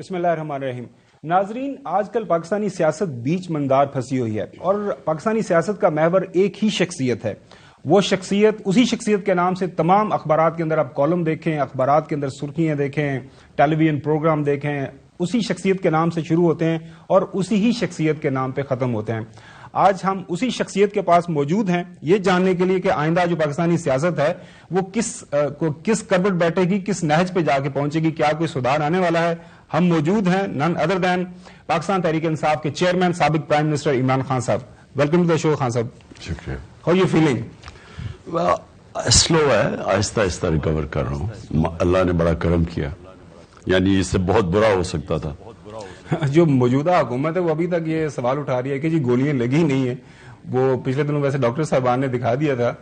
بسم اللہ الرحمن الرحیم. ناظرین، آج کل پاکستانی سیاست بیچ مندار پھنسی ہوئی ہے اور پاکستانی سیاست کا محور ایک ہی شخصیت ہے. وہ شخصیت، اسی شخصیت کے نام سے تمام اخبارات کے اندر آپ کالم دیکھیں، اخبارات کے اندر سرخیاں دیکھیں، ٹیلی ویژن پروگرام دیکھیں، اسی شخصیت کے نام سے شروع ہوتے ہیں اور اسی ہی شخصیت کے نام پہ ختم ہوتے ہیں. آج ہم اسی شخصیت کے پاس موجود ہیں یہ جاننے کے لیے کہ آئندہ جو پاکستانی سیاست ہے وہ کس کربٹ بیٹھے گی، کس نہج پہ جا کے پہنچے گی، کیا کوئی سدھار آنے والا ہے. ہم موجود ہیں نن ادر دین پاکستان تحریک انصاف کے چیئرمین سابق پرائم منسٹر عمران خان صاحب. ویلکم ٹو دا شو خان صاحب. شکریہ. How you feeling? سلو ہے، آہستہ آہستہ ریکور کر رہا ہوں. اللہ نے بڑا کرم کیا، یعنی اس سے بہت برا ہو سکتا تھا. جو موجودہ حکومت ہے وہ ابھی تک یہ سوال اٹھا رہی ہے کہ جی گولیاں لگی نہیں ہیں. وہ پچھلے دنوں ویسے ڈاکٹر صاحبان نے دکھا دیا تھا،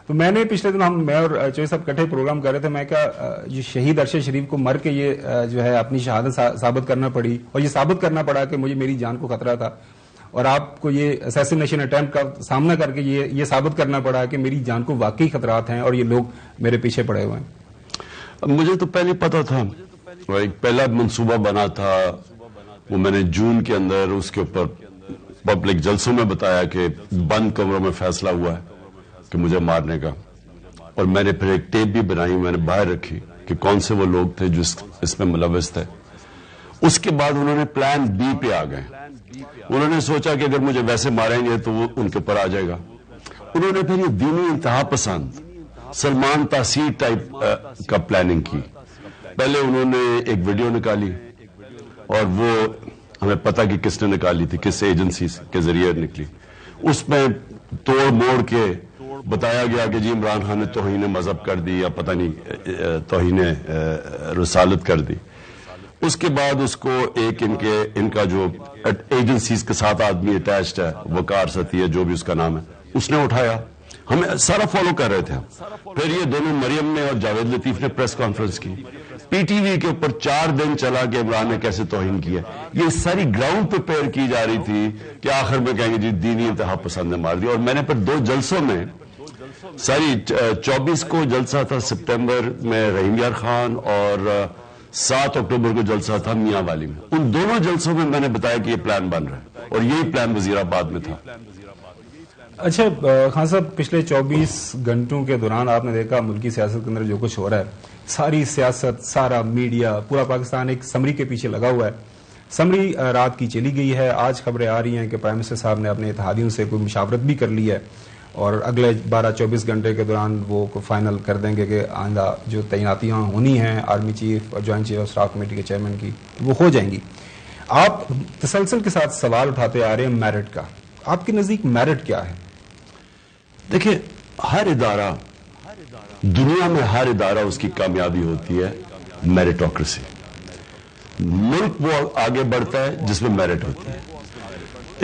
تو میں نے پچھلے دنوں میں اور چوہے صاحب کٹھے پروگرام کر رہے تھے. میں کہا یہ شہید ارشد شریف کو مر کے یہ جو ہے اپنی شہادت ثابت کرنا پڑی اور یہ ثابت کرنا پڑا کہ مجھے میری جان کو خطرہ تھا، اور آپ کو یہ اسیسینیشن اٹیمپٹ کا سامنا کر کے یہ ثابت کرنا پڑا کہ میری جان کو واقعی خطرات ہیں اور یہ لوگ میرے پیچھے پڑے ہوئے ہیں. مجھے تو پہلے پتا تھا، ایک پہلا منصوبہ بنا تھا، وہ میں نے جون کے اندر اس کے اوپر پبلک جلسوں میں بتایا کہ بند کمروں میں فیصلہ ہوا ہے کہ مجھے مارنے کا. اور میں نے پھر ایک ٹیپ بھی بنائی، میں نے باہر رکھی کہ کون سے وہ لوگ تھے جو اس میں ملوث تھے. اس کے بعد انہوں نے پلان بی پہ آ گئے. انہوں نے سوچا کہ اگر مجھے ویسے ماریں گے تو وہ ان کے اوپر آ جائے گا. انہوں نے پھر یہ دینی انتہا پسند سلمان تاثیر ٹائپ کا پلاننگ کی. پہلے انہوں نے ایک ویڈیو نکالی اور وہ ہمیں پتہ کہ کس نے نکالی تھی، کس ایجنسی کے ذریعے نکلی. اس میں توڑ موڑ کے بتایا گیا کہ جی عمران خان نے توہین مذہب کر دی یا پتہ نہیں توہین رسالت کر دی. اس کے بعد اس کو ایک ان کا جو ایجنسیز کے ساتھ آدمی اٹیچڈ ہے، وقار ستی ہے جو بھی اس کا نام ہے، اس نے اٹھایا. ہمیں سارا فالو کر رہے تھے. پھر یہ دونوں مریم نے اور جاوید لطیف نے پریس کانفرنس کی. پی ٹی وی کے اوپر 4 دن چلا کہ عمران نے کیسے توہین کیا. یہ ساری گراؤنڈ پریپیئر کی جا رہی تھی کہ آخر میں کہیں گے جی دینی انتہا پسند نے مار دیا. اور میں نے پھر 2 جلسوں میں، ساری 24 کو جلسہ تھا سپٹمبر میں رحیم یار خان اور 7 اکتوبر کو جلسہ تھا میاں والی میں. ان دونوں جلسوں میں نے بتایا کہ یہ پلان بن رہا ہے اور یہی پلان وزیر آباد میں تھا. اچھا خان صاحب، پچھلے 24 گھنٹوں کے دوران آپ نے دیکھا ملکی سیاست کے اندر جو کچھ ہو رہا ہے، ساری سیاست، سارا میڈیا، پورا پاکستان ایک سمری کے پیچھے لگا ہوا ہے. سمری رات کی چلی گئی ہے. آج خبریں آ رہی ہیں کہ پرائم منسٹر صاحب نے اپنے اتحادیوں سے کوئی مشاورت بھی کر لی ہے اور اگلے 12-24 گھنٹے کے دوران وہ فائنل کر دیں گے کہ آئندہ جو تعیناتیاں ہونی ہیں آرمی چیف اور joint chief of staff committee کے چیئرمین کی، وہ ہو جائیں گی. آپ تسلسل کے ساتھ سوال اٹھاتے آ رہے ہیں میرٹ کا. آپ کے نزدیک میرٹ کیا ہے؟ دیکھیں، ہر ادارہ، دنیا میں ہر ادارہ اس کی کامیابی ہوتی ہے میرٹوکریسی. ملک وہ آگے بڑھتا ہے جس میں میرٹ ہوتی ہے.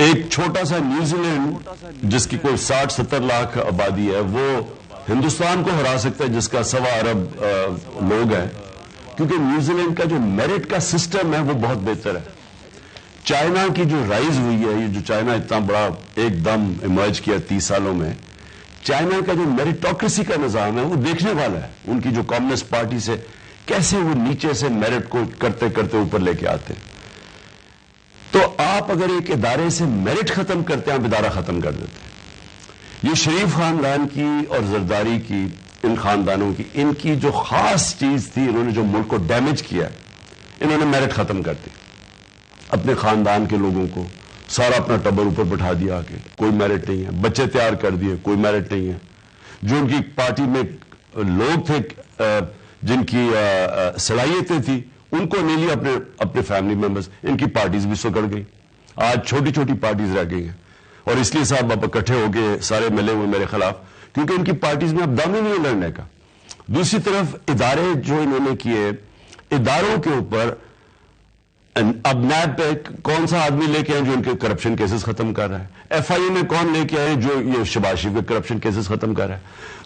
ایک چھوٹا سا نیوزی لینڈ جس کی کوئی 60-70 لاکھ آبادی ہے، وہ ہندوستان کو ہرا سکتا ہے جس کا 1.25 ارب لوگ ہیں، کیونکہ نیوزی لینڈ کا جو میرٹ کا سسٹم ہے وہ بہت بہتر ہے. چائنا کی جو رائز ہوئی ہے، یہ جو چائنا اتنا بڑا ایک دم ایمرج کیا 30 سالوں میں، چائنا کا جو میرٹوکریسی کا نظام ہے وہ دیکھنے والا ہے. ان کی جو کمیونسٹ پارٹی سے کیسے وہ نیچے سے میرٹ کو کرتے کرتے اوپر لے کے آتے. تو آپ اگر ایک ادارے سے میرٹ ختم کرتے ہیں، آپ ادارہ ختم کر دیتے ہیں. یہ شریف خاندان کی اور زرداری کی، ان خاندانوں کی، ان کی جو خاص چیز تھی، انہوں نے جو ملک کو ڈیمیج کیا، انہوں نے میرٹ ختم کر دی. اپنے خاندان کے لوگوں کو سارا اپنا ٹبر اوپر بٹھا دیا کہ کوئی میرٹ نہیں ہے. بچے تیار کر دیے، کوئی میرٹ نہیں ہے. جو ان کی پارٹی میں لوگ تھے جن کی صلاحیتیں تھیں، ان کو نہیں لیا اپنے فیملی ممبرز. ان کی پارٹیز بھی سکڑ گئی. آج چھوٹی چھوٹی پارٹیز رہ گئی ہیں اور اس لیے صاحب آپ اکٹھے ہو کے سارے ملے ہوئے میرے خلاف، کیونکہ ان کی پارٹیز میں اب دم ہی نہیں ہے لڑنے کا. دوسری طرف ادارے جو انہوں نے کیے، اداروں کے اوپر اب نیب پہ کون سا آدمی لے کے آئے جو ان کے کرپشن کیسز ختم کر رہا ہے؟ ایف آئی اے میں کون لے کے آئے جو یہ شہباز شریف کے کرپشن کیسز ختم کر رہا ہے؟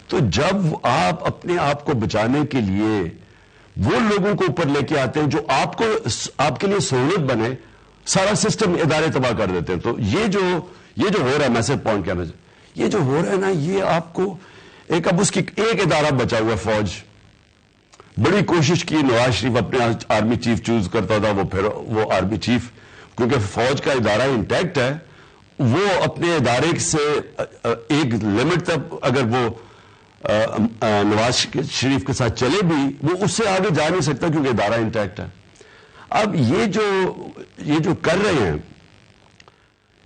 تو جب آپ اپنے آپ کو بچانے کے لیے وہ لوگوں کو اوپر لے کے آتے ہیں جو آپ کے لیے سہولت بنے، سارا سسٹم ادارے تباہ کر دیتے ہیں. تو یہ جو ہو رہا ہے، میسج پوائنٹ کیا یہ جو ہو رہا ہے نا، یہ آپ کو اب اس کی ایک ادارہ بچا ہوا ہے، فوج. بڑی کوشش کی نواز شریف اپنے آرمی چیف چوز کرتا تھا, وہ آرمی چیف کیونکہ فوج کا ادارہ انٹیکٹ ہے, وہ اپنے ادارے سے ایک لمٹ تک اگر وہ نواز شریف کے ساتھ چلے بھی, وہ اس سے آگے جا نہیں سکتا کیونکہ ادارہ انٹیکٹ ہے. اب یہ جو کر رہے ہیں,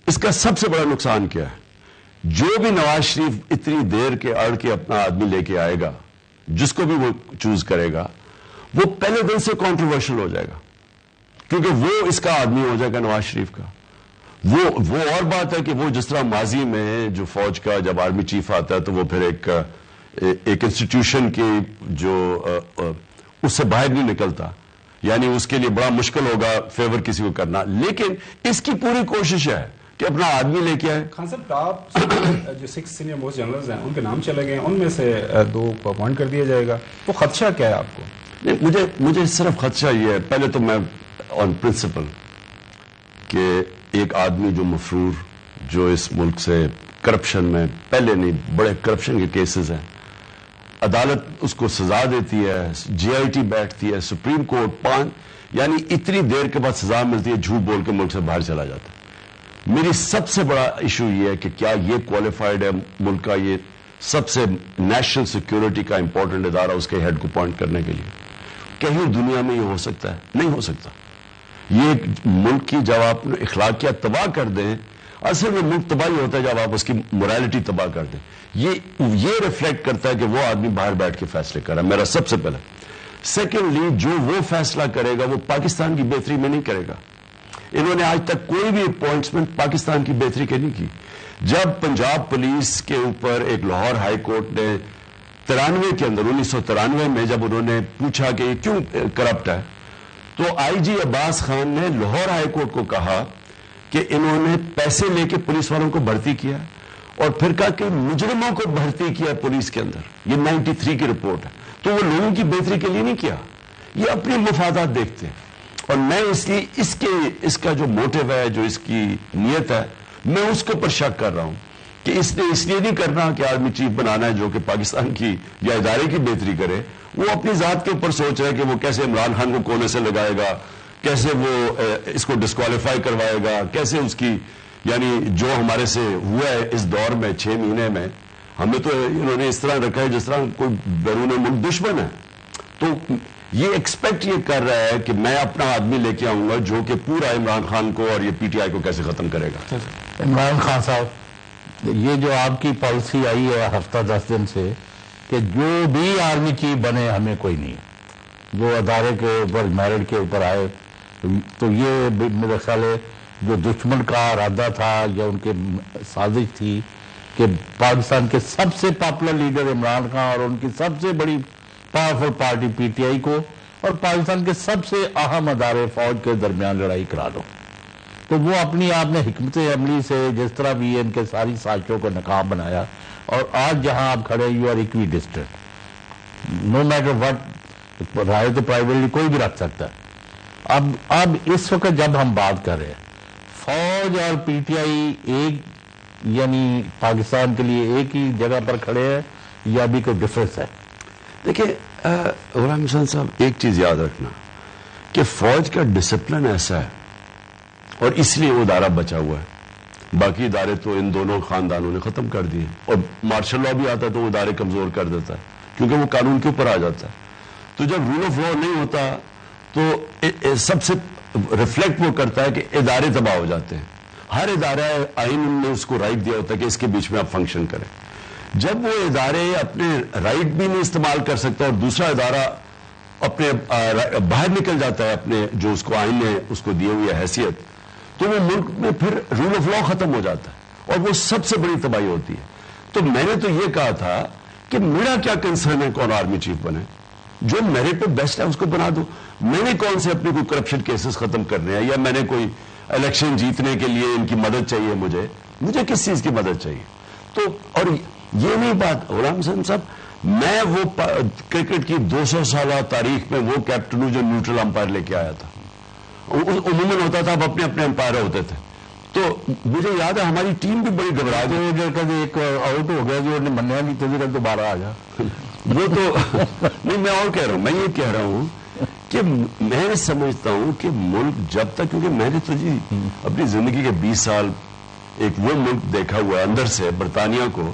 اس کا سب سے بڑا نقصان کیا ہے؟ جو بھی نواز شریف اتنی دیر کے اڑ کے اپنا آدمی لے کے آئے گا, جس کو بھی وہ چوز کرے گا, وہ پہلے دن سے کنٹروورشل ہو جائے گا, کیونکہ وہ اس کا آدمی ہو جائے گا نواز شریف کا. وہ اور بات ہے کہ وہ جس طرح ماضی میں جو فوج کا جب آرمی چیف آتا ہے تو وہ پھر ایک انسٹیٹیوشن کی جو اس سے باہر نہیں نکلتا, یعنی اس کے لیے بڑا مشکل ہوگا فیور کسی کو کرنا, لیکن اس کی پوری کوشش ہے کہ اپنا آدمی لے کے آئے. خان صاحب, ٹاپ جو 6 سینئر موسٹ جنرلز ہیں ان کے نام چلے گئے, ان میں سے 2 کو اپوائنٹ کر دیا جائے گا, تو خدشہ کیا ہے آپ کو؟ مجھے صرف خدشہ یہ ہے, پہلے تو میں آن پرنسپل کہ ایک آدمی جو مفرور, جو اس ملک سے کرپشن میں پہلے نہیں بڑے کرپشن کے کیسز ہیں, عدالت اس کو سزا دیتی ہے, جی آئی ٹی بیٹھتی ہے, سپریم کورٹ یعنی اتنی دیر کے بعد سزا ملتی ہے, جھوٹ بول کے ملک سے باہر چلا جاتا ہے. میری سب سے بڑا ایشو یہ ہے کہ کیا یہ کوالیفائڈ ہے ملک کا یہ سب سے نیشنل سیکیورٹی کا امپورٹنٹ ادارہ اس کے ہیڈ کو اپوائنٹ کرنے کے لیے؟ کہیں دنیا میں یہ ہو سکتا ہے؟ نہیں ہو سکتا. یہ ملک کی جب آپ اخلاقیات تباہ کر دیں, اصل میں ملک تباہی ہوتا ہے جب آپ اس کی موریلٹی تباہ کر دیں. یہ ریفلیکٹ کرتا ہے کہ وہ آدمی باہر بیٹھ کے فیصلے کر رہا ہے, میرا سب سے پہلے. سیکنڈلی, جو وہ فیصلہ کرے گا وہ پاکستان کی بہتری میں نہیں کرے گا. انہوں نے آج تک کوئی بھی اپوائنٹمنٹ پاکستان کی بہتری کے نہیں کی. جب پنجاب پولیس کے اوپر ایک لاہور ہائی کورٹ نے 93 کے اندر 1993 میں جب انہوں نے پوچھا کہ یہ کیوں کرپٹ ہے, تو آئی جی عباس خان نے لاہور ہائی کورٹ کو کہا کہ انہوں نے پیسے لے کے پولیس والوں کو بھرتی کیا, اور پھر کہا کہ مجرموں کو بھرتی کیا پولیس کے اندر. یہ 93 کی رپورٹ ہے. تو وہ لوگوں کی بہتری کے لیے نہیں کیا, یہ اپنے مفادات دیکھتے ہیں. اور میں اس کا جو موٹیو ہے, جو اس کی نیت ہے, میں اس کے اوپر شک کر رہا ہوں کہ اس نے اس لیے نہیں کرنا کہ آرمی چیف بنانا ہے جو کہ پاکستان کی یا ادارے کی بہتری کرے. وہ اپنی ذات کے اوپر سوچ رہا ہے کہ وہ کیسے عمران خان کو کونے سے لگائے گا, کیسے وہ اس کو ڈسکوالیفائی کروائے گا, کیسے اس کی یعنی جو ہمارے سے ہوا ہے اس دور میں 6 مہینے میں, ہمیں تو انہوں نے اس طرح رکھا ہے جس طرح کوئی بیرون ملک دشمن ہے. تو یہ ایکسپیکٹ یہ کر رہا ہے کہ میں اپنا آدمی لے کے آؤں گا جو کہ پورا عمران خان کو اور یہ پی ٹی آئی کو کیسے ختم کرے گا. عمران خان صاحب, یہ جو آپ کی پالیسی آئی ہے ہفتہ 10 دن سے کہ جو بھی آرمی چیف بنے ہمیں کوئی نہیں, جو ادارے کے اوپر میرٹ کے اوپر آئے, تو یہ میرا خیال ہے جو دشمن کا ارادہ تھا یا ان کے سازش تھی کہ پاکستان کے سب سے پاپولر لیڈر عمران خان اور ان کی سب سے بڑی powerful party P T I کو اور پاکستان کے سب سے اہم ادارے فوج کے درمیان لڑائی کرا دو. تو وہ اپنی آپ نے حکمت عملی سے جس طرح بھی ان کے ساری سازشوں کو ناکام بنایا, اور آج جہاں آپ کھڑے you are equidistant, no meter what, رائے تو پرائیویٹلی کوئی بھی رکھ سکتا ہے. اب اس وقت جب ہم بات کر رہے ہیں فوج اور پی ٹی آئی ایک یعنی پاکستان کے لیے ایک ہی جگہ پر کھڑے ہیں یا بھی کوئی ڈفرنس ہے؟ دیکھیں غلام حسین صاحب, ایک چیز یاد رکھنا کہ فوج کا ڈسپلن ایسا ہے اور اس لیے وہ ادارہ بچا ہوا ہے. باقی ادارے تو ان دونوں خاندانوں نے ختم کر دیے, اور مارشل لا بھی آتا ہے تو وہ ادارے کمزور کر دیتا ہے کیونکہ وہ قانون کے اوپر آ جاتا ہے. تو جب رول آف لا نہیں ہوتا تو سب سے ریفلیکٹ وہ کرتا ہے کہ ادارے تباہ ہو جاتے ہیں. ہر ادارہ آئین نے اس کو رائٹ دیا ہوتا ہے کہ اس کے بیچ میں آپ فنکشن کریں. جب وہ ادارے اپنے رائٹ بھی نہیں استعمال کر سکتا اور دوسرا ادارہ اپنے باہر نکل جاتا ہے اپنے جو اس کو آئین نے اس کو دیے ہوئی حیثیت, تو وہ ملک میں پھر رول آف لا ختم ہو جاتا ہے اور وہ سب سے بڑی تباہی ہوتی ہے. تو میں نے تو یہ کہا تھا کہ میرا کیا کنسرن ہے کون آرمی چیف بنے, جو میرٹ پہ بیسٹ ہے اس کو بنا دو. میں نے کون سے اپنے کوئی کرپشن کیسز ختم کرنے ہیں, یا میں نے کوئی الیکشن جیتنے کے لیے ان کی مدد چاہیے, مجھے کس چیز کی مدد چاہیے. تو اور یہ نہیں بات غلام حسین صاحب, میں وہ کرکٹ کی 200 سالہ تاریخ میں وہ کیپٹن ہوں جو نیوٹرل امپائر لے کے آیا تھا. عموماً ہوتا تھا اب اپنے اپنے امپائر ہوتے تھے. تو مجھے یاد ہے ہماری ٹیم بھی بڑی گھبرا گئی, ایک آؤٹ ہو گیا جو منیا نہیں تھی دوبارہ آ گیا. وہ تو نہیں، میں اور کہہ رہا ہوں، میں یہ کہہ رہا ہوں کہ میں سمجھتا ہوں کہ ملک جب تک، کیونکہ میں نے تو جی اپنی زندگی کے 20 سال ایک وہ ملک دیکھا ہوا اندر سے، برطانیہ کو،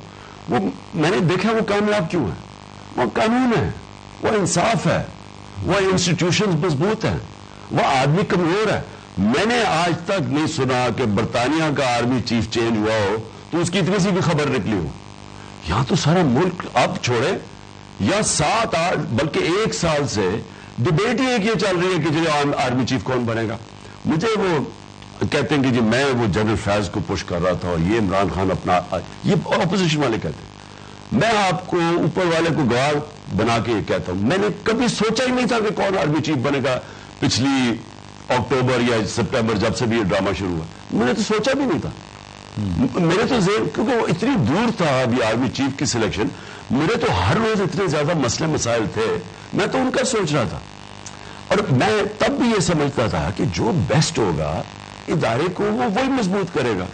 وہ میں نے دیکھا وہ کامیاب کیوں ہے، وہ قانون ہے، وہ انصاف ہے، وہ انسٹیٹیوشنز مضبوط ہیں، وہ آدمی کمزور ہے. میں نے آج تک نہیں سنا کہ برطانیہ کا آرمی چیف چینج ہوا ہو تو اس کی اتنی سی بھی خبر نکلی ہو. یہاں تو سارا ملک اب چھوڑے یا 7-8 بلکہ 1 سال سے ڈبیٹ ہی ایک یہ چل رہی ہے کہ جو آرمی چیف کون بنے گا. مجھے وہ کہتے ہیں کہ جی میں وہ جنرل فیض کو پش کر رہا تھا اور یہ عمران خان اپنا، یہ اپوزیشن والے کہتے ہیں. میں آپ کو اوپر والے کو گواہ بنا کے یہ کہتا ہوں، میں نے کبھی سوچا ہی نہیں تھا کہ کون آرمی چیف بنے گا. پچھلی اکتوبر یا سپٹمبر جب سے بھی یہ ڈرامہ شروع ہوا، میں نے تو سوچا بھی نہیں تھا. میرے تو ذہن، کیونکہ وہ اتنی دور تھا ابھی آرمی چیف کی سلیکشن، میرے تو ہر روز اتنے زیادہ مسئلے مسائل تھے، میں تو ان کا سوچ رہا تھا. اور میں تب بھی یہ سمجھتا تھا کہ جو بیسٹ ہوگا ادارے کو وہ وہی مضبوط کرے گا.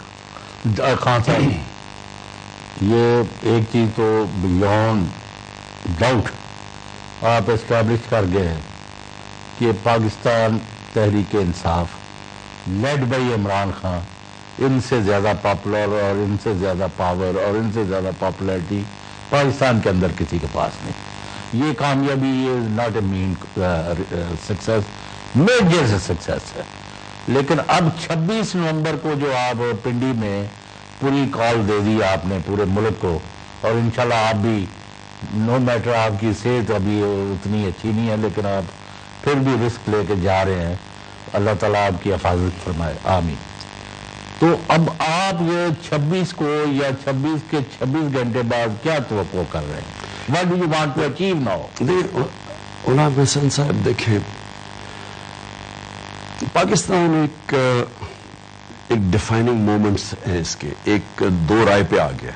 خان صاحب، یہ ایک چیز تو بیونڈ ڈاؤٹ آپ اسٹیبلش کر گئے ہیں کہ پاکستان تحریک انصاف لیڈ بائی عمران خان ان سے زیادہ پاپولر اور ان سے زیادہ پاور اور ان سے زیادہ پاپولیرٹی پاکستان کے اندر کسی کے پاس نہیں. یہ کامیابی is not a main success, major success ہے. لیکن اب 26 نومبر کو جو آپ پنڈی میں پوری کال دے دی آپ نے پورے ملک کو، اور انشاءاللہ آپ بھی، نو میٹر آپ کی صحت ابھی اتنی اچھی نہیں ہے لیکن آپ پھر بھی رسک لے کے جا رہے ہیں، اللہ تعالیٰ آپ کی حفاظت فرمائے، آمین. تو اب آپ یہ 26 کو یا 26 کے 26 گھنٹے بعد کیا توقع کر رہے ہیں؟ What do you want to achieve now? Ghulam Hassan صاحب دیکھیں، پاکستان ایک ڈیفائننگ مومنٹس ہے اس کے، ایک دو رائے پہ آ گیا.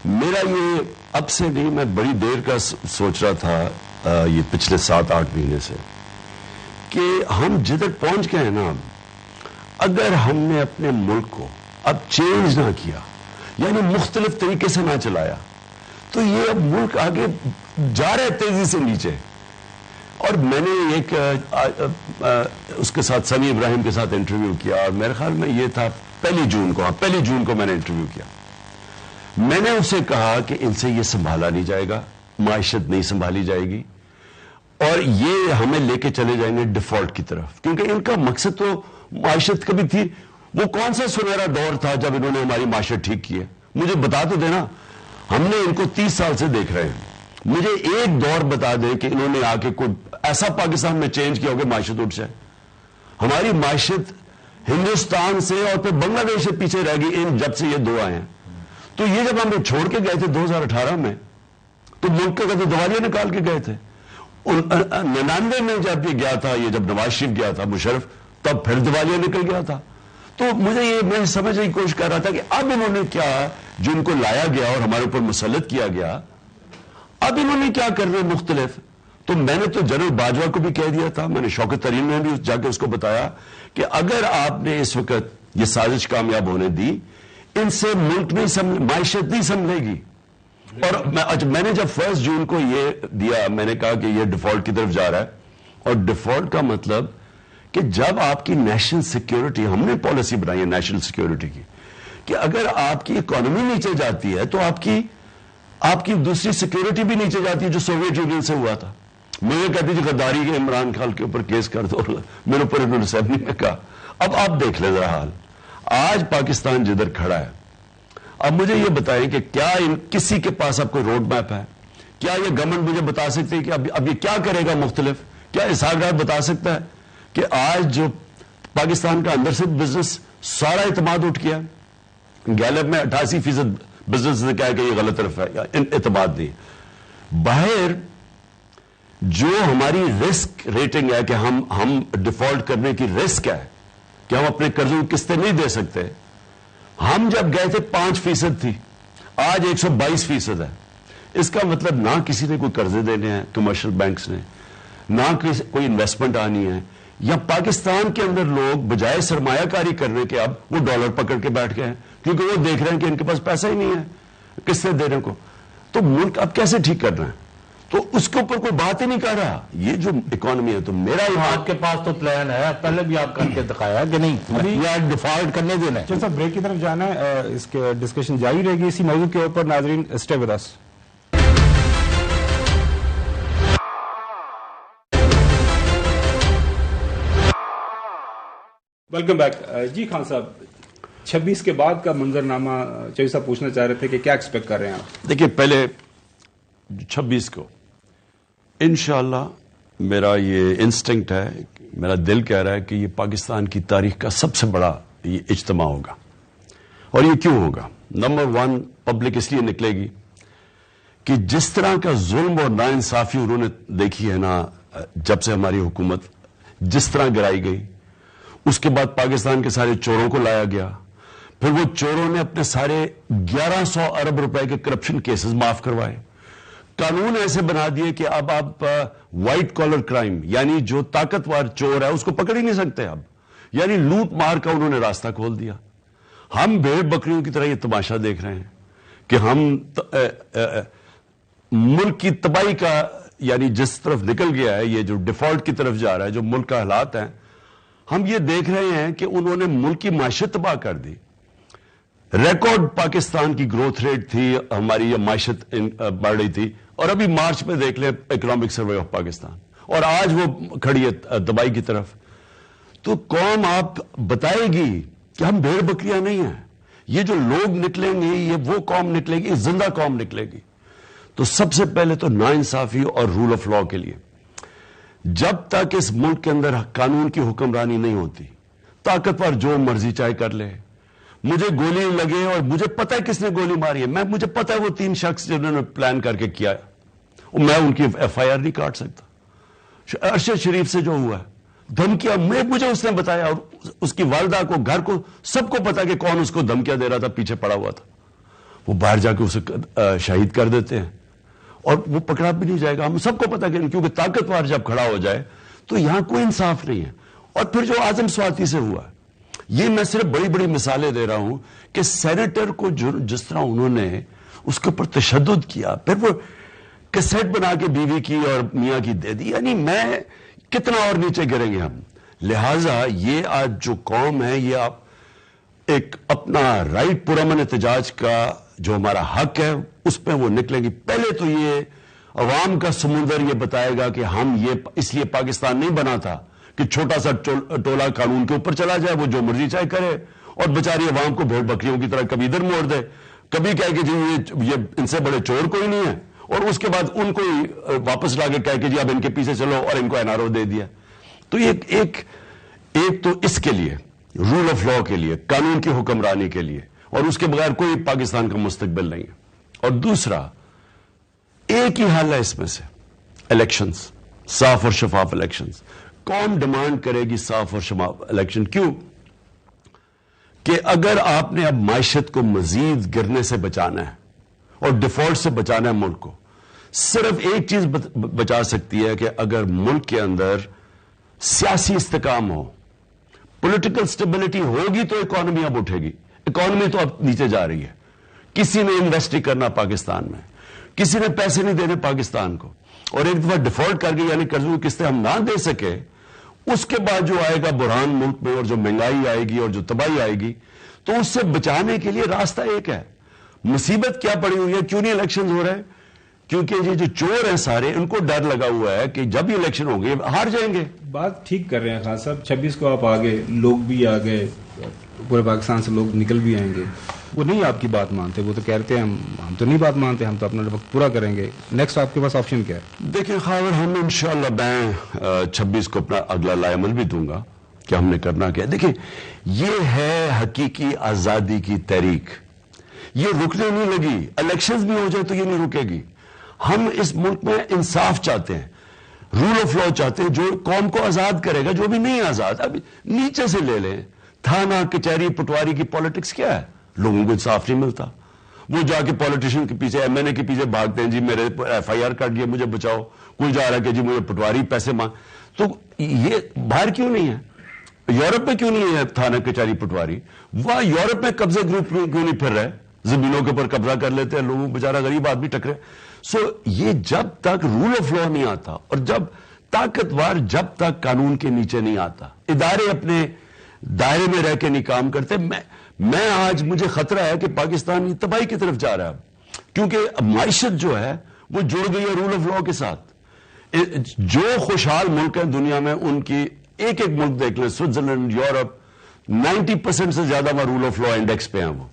میرا یہ اب سے نہیں، میں بڑی دیر کا سوچ رہا تھا یہ پچھلے 7-8 مہینے سے کہ ہم جدھر پہنچ گئے ہیں نا، اگر ہم نے اپنے ملک کو اب چینج نہ کیا، یعنی مختلف طریقے سے نہ چلایا، تو یہ اب ملک آگے جا رہا ہے تیزی سے نیچے. اور میں نے ایک اس کے ساتھ سمی ابراہیم کے ساتھ انٹرویو کیا، اور میرے خیال میں یہ تھا 1 جون کو میں نے انٹرویو کیا. میں نے اسے کہا کہ ان سے یہ سنبھالا نہیں جائے گا، معیشت نہیں سنبھالی جائے گی، اور یہ ہمیں لے کے چلے جائیں گے ڈیفالٹ کی طرف، کیونکہ ان کا مقصد تو معیشت کبھی تھی. وہ کون سا سنہرا دور تھا جب انہوں نے ہماری معیشت ٹھیک کی ہے؟ مجھے بتا تو دینا. ہم نے ان کو 30 سال سے دیکھ رہے ہیں. مجھے ایک دور بتا دیں کہ انہوں نے آ کے کوئی ایسا پاکستان میں چینج کیا ہو کہ معیشت اٹھ جائے. ہماری معیشت ہندوستان سے اور پھر بنگلہ دیش سے پیچھے رہ گئی جب سے یہ دو آئے ہیں. تو یہ جب ہم چھوڑ کے گئے تھے 2018 میں، تو ملک کا تو دیوالیاں نکال کے گئے تھے. 99 میں جب یہ گیا تھا، یہ جب نواز شریف گیا تھا مشرف، تب پھر دیوالیاں نکل گیا تھا. تو مجھے یہ، میں سمجھنے کی کوشش کر رہا تھا کہ اب انہوں نے کیا، جو ان کو لایا گیا اور ہمارے اوپر مسلط کیا گیا، اب انہوں نے کیا کر رہے مختلف. تو میں نے تو جنرل باجوہ کو بھی کہہ دیا تھا، میں نے شوکت ترین میں بھی جا کے اس کو بتایا کہ اگر آپ نے اس وقت یہ سازش کامیاب ہونے دی، ان سے ملک نہیں معیشت نہیں سنبھلے گی. اور میں نے جب 1 جون کو یہ دیا، میں نے کہا کہ یہ ڈیفالٹ کی طرف جا رہا ہے. اور ڈیفالٹ کا مطلب کہ جب آپ کی نیشنل سیکیورٹی، ہم نے پالیسی بنائی ہے نیشنل سیکیورٹی کی، کہ اگر آپ کی اکانومی نیچے جاتی ہے تو آپ کی دوسری سیکیورٹی بھی نیچے جاتی ہے، جو سوویت یونین سے ہوا تھا. مجھے کہتی تھی غداری کے عمران خان کے اوپر کیس کر دو، میرے اوپر انہوں نے اسمبلی میں کہا. اب آپ دیکھ لیں ذرا حال، آج پاکستان جدھر کھڑا ہے. اب مجھے یہ بتائیں کہ کیا کسی کے پاس اب کوئی روڈ میپ ہے؟ کیا یہ گورنمنٹ مجھے بتا سکتے ہیں کہ اب یہ کیا کرے گا مختلف؟ کیا اسحاق ڈار بتا سکتا ہے کہ آج جو پاکستان کا اندر سے بزنس سارا اعتماد اٹھ گیا؟ گیلپ میں 88% بزنس نے کہا کہ یہ غلط طرف ہے، اعتماد نہیں. باہر جو ہماری رسک ریٹنگ ہے کہ ہم ڈیفالٹ کرنے کی رسک ہے کہ ہم اپنے قرضوں کی قسطیں نہیں دے سکتے، ہم جب گئے تھے 5% تھی، آج 122% ہے. اس کا مطلب نہ کسی نے کوئی قرضے دینے ہیں کمرشل بینکس نے، نہ کوئی انویسٹمنٹ آنی ہے، یا پاکستان کے اندر لوگ بجائے سرمایہ کاری کرنے کے اب وہ ڈالر پکڑ کے بیٹھ گئے ہیں کیونکہ وہ دیکھ رہے ہیں کہ ان کے پاس پیسہ ہی نہیں ہے قسطیں دینے کو. تو ملک اب کیسے ٹھیک کرنا ہے؟ تو اس کے اوپر کوئی بات ہی نہیں کر رہا. یہ جو اکانومی ہے تو میرا آپ کے پاس تو پلان ہے, پہلے بھی آپ کر کے دکھایا کہ نہیں یا ڈیفالٹ کرنے دینا ہے. چل صاحب بریک کی طرف جانا ہے, اس کے ڈسکشن جاری رہے گی اسی موضوع کے اوپر. ناظرین stay with us. Welcome back. جی خان صاحب, 26 کے بعد کا منظرنامہ چوہدری صاحب پوچھنا چاہ رہے تھے کہ کیا ایکسپیکٹ کر رہے ہیں آپ؟ دیکھیے پہلے 26 کو انشاءاللہ میرا یہ انسٹنکٹ ہے, میرا دل کہہ رہا ہے کہ یہ پاکستان کی تاریخ کا سب سے بڑا یہ اجتماع ہوگا. اور یہ کیوں ہوگا؟ نمبر 1, پبلک اس لیے نکلے گی کہ جس طرح کا ظلم اور ناانصافی انہوں نے دیکھی ہے نا, جب سے ہماری حکومت جس طرح گرائی گئی, اس کے بعد پاکستان کے سارے چوروں کو لایا گیا, پھر وہ چوروں نے اپنے سارے 1100 ارب روپے کے کرپشن کیسز معاف کروائے, قانون ایسے بنا دیے کہ اب آپ وائٹ کالر کرائم یعنی جو طاقتور چور ہے اس کو پکڑ ہی نہیں سکتے اب, یعنی لوٹ مار کا انہوں نے راستہ کھول دیا. ہم بھیڑ بکریوں کی طرح یہ تماشا دیکھ رہے ہیں کہ ہم ملک کی تباہی کا یعنی جس طرف نکل گیا ہے, یہ جو ڈیفالٹ کی طرف جا رہا ہے, جو ملک کا حالات ہیں, ہم یہ دیکھ رہے ہیں کہ انہوں نے ملک کی معیشت تباہ کر دی. ریکارڈ پاکستان کی گروتھ ریٹ تھی, ہماری یہ معیشت بڑھ رہی تھی, اور ابھی مارچ میں دیکھ لیں اکنامک سروے آف پاکستان, اور آج وہ کھڑی ہے تباہی کی طرف. تو قوم آپ بتائے گی کہ ہم بھیڑ بکریاں نہیں ہیں, یہ جو لوگ نکلیں گے یہ وہ قوم نکلے گی, زندہ قوم نکلے گی. تو سب سے پہلے تو ناانصافی اور رول آف لاء کے لیے جب تک اس ملک کے اندر قانون کی حکمرانی نہیں ہوتی, طاقتور جو مرضی چاہے کر لے. مجھے گولی لگے اور مجھے پتہ ہے کس نے گولی ماری ہے, مجھے پتہ ہے وہ 3 شخص جنہوں نے پلان کر کے کیا ہے, میں ان کی ایف آئی آر نہیں کاٹ سکتا. ارشد شریف سے جو ہوا ہے دھمکیاں, مجھے اس نے بتایا, اور اس کی والدہ کو, گھر کو, سب کو پتا کہ کون اس کو دھمکیاں دے رہا تھا, پیچھے پڑا ہوا تھا. وہ باہر جا کے اسے شہید کر دیتے ہیں اور وہ پکڑا بھی نہیں جائے گا. ہم سب کو پتا کہ کیونکہ طاقتور جب کھڑا ہو جائے تو یہاں کوئی انصاف نہیں ہے. اور پھر جو اعظم سواتی سے ہوا, یہ میں صرف بڑی بڑی مثالیں دے رہا ہوں کہ سینیٹر کو جس طرح انہوں نے اس کے اوپر تشدد کیا, پھر وہ کیسٹ بنا کے بیوی کی اور میاں کی دے دی, یعنی میں کتنا اور نیچے گریں گے ہم. لہذا یہ آج جو قوم ہے, یہ آپ ایک اپنا رائٹ پرامن احتجاج کا جو ہمارا حق ہے اس پہ وہ نکلیں گی. پہلے تو یہ عوام کا سمندر یہ بتائے گا کہ ہم یہ اس لیے پاکستان نہیں بنا تھا کہ چھوٹا سا ٹولہ قانون کے اوپر چلا جائے, وہ جو مرضی چاہے کرے, اور بیچاری عوام کو بھیڑ بکریوں کی طرح کبھی ادھر موڑ دے, کبھی کہے کہ جی یہ ان سے بڑے چور کوئی نہیں ہے, اور اس کے بعد ان کو واپس لا کے کہے کہ جی اب ان کے پیچھے چلو, اور ان کو این آر او دے دیا. تو یہ ایک تو اس کے لیے رول آف لاء کے لیے, قانون کی حکمرانی کے لیے, اور اس کے بغیر کوئی پاکستان کا مستقبل نہیں ہے. اور دوسرا ایک ہی حل ہے اس میں سے, الیکشنز, صاف اور شفاف الیکشنز. قوم ڈیمانڈ کرے گی صاف اور شفاف الیکشن. کیوں کہ اگر آپ نے اب معیشت کو مزید گرنے سے بچانا ہے اور ڈیفالٹ سے بچانا ہے ملک کو, صرف ایک چیز بچا سکتی ہے کہ اگر ملک کے اندر سیاسی استحکام ہو, پولیٹیکل سٹیبلٹی ہوگی تو اکانومی اب اٹھے گی. اکانومی تو اب نیچے جا رہی ہے, کسی نے انویسٹ کرنا پاکستان میں, کسی نے پیسے نہیں دینے پاکستان کو, اور ایک دفعہ ڈیفالٹ کر گئی یعنی قرضوں کی قسطیں ہم نہ دے سکے, اس کے بعد جو آئے گا بحران ملک میں, اور جو مہنگائی آئے گی اور جو تباہی آئے گی, تو اس سے بچانے کے لیے راستہ ایک ہے. مصیبت کیا پڑی ہوئی ہے, کیوں نہیں الیکشن ہو رہے ہیں؟ کیونکہ یہ جو چور ہیں سارے, ان کو ڈر لگا ہوا ہے کہ جب یہ الیکشن ہوں گے ہار جائیں گے. بات ٹھیک کر رہے ہیں خان صاحب, 26 کو آپ آگے, لوگ بھی آ گئے, پورے پاکستان سے لوگ نکل بھی آئیں گے. وہ نہیں آپ کی بات مانتے, وہ تو کہتے ہیں ہم تو نہیں بات مانتے, ہم تو اپنا وقت پورا کریں گے. نیکسٹ آپ کے پاس آپشن کیا ہے؟ دیکھیں خاور, ہم انشاءاللہ میں 26 کو اپنا اگلا لائے عمل بھی دوں گا کہ ہم نے کرنا کیا. دیکھیں یہ ہے حقیقی آزادی کی تحریک, یہ رکنے نہیں لگی. الیکشنز بھی ہو جائے تو یہ نہیں رکے گی. ہم اس ملک میں انصاف چاہتے ہیں, رول آف لاء چاہتے ہیں, جو قوم کو آزاد کرے گا. جو بھی نہیں آزاد, اب نیچے سے لے لیں, تھانہ کچہری پٹواری کی پالیٹکس کیا ہے, لوگوں کو انصاف نہیں ملتا. وہ جا کے پالیٹیشین کے پیچھے, ایم این اے کے پیچھے بھاگتے ہیں, جی میرے ایف آئی آر کٹ گیا مجھے بچاؤ. کوئی جا رہا ہے کہ جی مجھے پٹواری پیسے مانگ. تو یہ باہر کیوں نہیں ہے؟ یورپ میں کیوں نہیں ہے تھانہ کچہری پٹواری؟ وہ یورپ میں قبضے گروپ کیوں نہیں پھر رہے؟ زمینوں کے اوپر قبضہ کر لیتے ہیں, لوگوں بیچارہ غریب آدمی ٹکرے. سو یہ جب تک رول آف لا نہیں آتا اور جب طاقتور جب تک قانون کے نیچے نہیں آتا, ادارے اپنے دائرے میں رہ کے نہیں کام کرتے, میں آج مجھے خطرہ ہے کہ پاکستان تباہی کی طرف جا رہا ہے, کیونکہ معیشت جو ہے وہ جڑ گئی ہے رول آف لا کے ساتھ. جو خوشحال ملک ہیں دنیا میں ان کی ایک ایک ملک دیکھ لیں, سوئٹزرلینڈ, یورپ, 90% سے زیادہ وہ رول آف لا انڈیکس پہ ہیں. وہ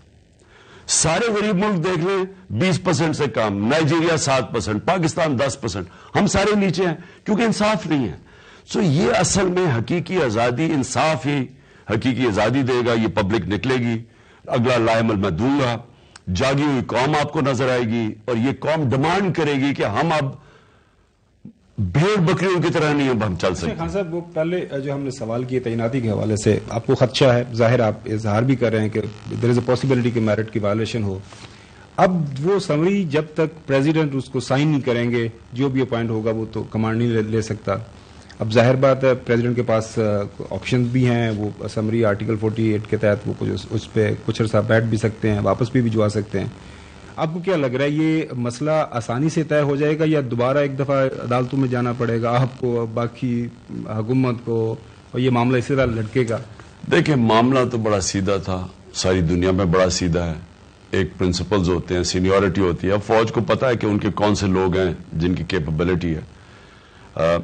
سارے غریب ملک دیکھ لیں 20% سے کم, نائجیریا 7%, پاکستان 10%, ہم سارے نیچے ہیں کیونکہ انصاف نہیں ہے. سو یہ اصل میں حقیقی آزادی, انصاف ہی حقیقی آزادی دے گا. یہ پبلک نکلے گی, اگلا لائحہ میں دوں گا, جاگی ہوئی قوم آپ کو نظر آئے گی, اور یہ قوم ڈیمانڈ کرے گی کہ ہم اب بھیڑ بکریوں کی طرح نہیں ہم چل سکتے. خان صاحب, وہ پہلے جو ہم نے سوال کیے تعیناتی کے حوالے سے, آپ کو خدشہ ہے, ظاہر آپ اظہار بھی کر رہے ہیں کہ دیر از اے پاسبلٹی کہ میرٹ کی وائلیشن ہو. اب وہ سمری جب تک پریزیڈنٹ اس کو سائن نہیں کریں گے, جو بھی اپوائنٹ ہوگا وہ تو کمانڈ نہیں لے سکتا. اب ظاہر بات ہے پریزیڈنٹ کے پاس آپشنز بھی ہیں, وہ سمری آرٹیکل 48 کے تحت وہ اس پہ کچھ عرصہ بیٹھ بھی سکتے ہیں, واپس بھی بھجوا سکتے ہیں. آپ کو کیا لگ رہا ہے یہ مسئلہ آسانی سے طے ہو جائے گا یا دوبارہ ایک دفعہ عدالتوں میں جانا پڑے گا آپ کو, باقی حکومت کو, اور یہ معاملہ اسی طرح لٹکے گا؟ دیکھیں معاملہ تو بڑا سیدھا تھا, ساری دنیا میں بڑا سیدھا ہے. ایک پرنسپلز ہوتے ہیں, سینیورٹی ہوتی ہے. اب فوج کو پتا ہے کہ ان کے کون سے لوگ ہیں جن کی کیپبلٹی ہے,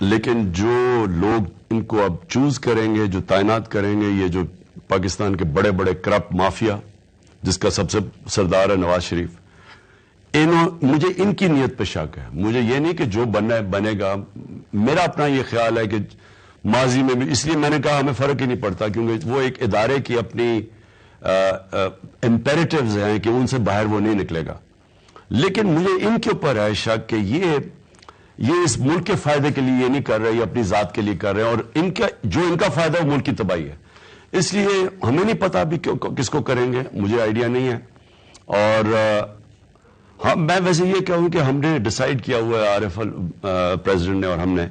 لیکن جو لوگ ان کو اب چوز کریں گے, جو تعینات کریں گے, یہ جو پاکستان کے بڑے بڑے کرپٹ مافیا جس کا سب سے سردار ہے نواز شریف, مجھے ان کی نیت پہ شک ہے. مجھے یہ نہیں کہ جو بنے گا, میرا اپنا یہ خیال ہے کہ ماضی میں بھی, اس لیے میں نے کہا ہمیں فرق ہی نہیں پڑتا کیونکہ وہ ایک ادارے کی اپنی امپیریٹیوز ہیں کہ ان سے باہر وہ نہیں نکلے گا. لیکن مجھے ان کے اوپر ہے شک کہ یہ اس ملک کے فائدے کے لیے یہ نہیں کر رہے, یہ اپنی ذات کے لیے کر رہے ہیں, اور ان کا فائدہ وہ ملک کی تباہی ہے. اس لیے ہمیں نہیں پتا ابھی کس کو کریں گے, مجھے آئیڈیا نہیں ہے. اور میں ویسے یہ کہوں کہ ہم نے ڈیسائیڈ کیا ہوا ہے, عارف پریزیڈنٹ نے اور ہم نے,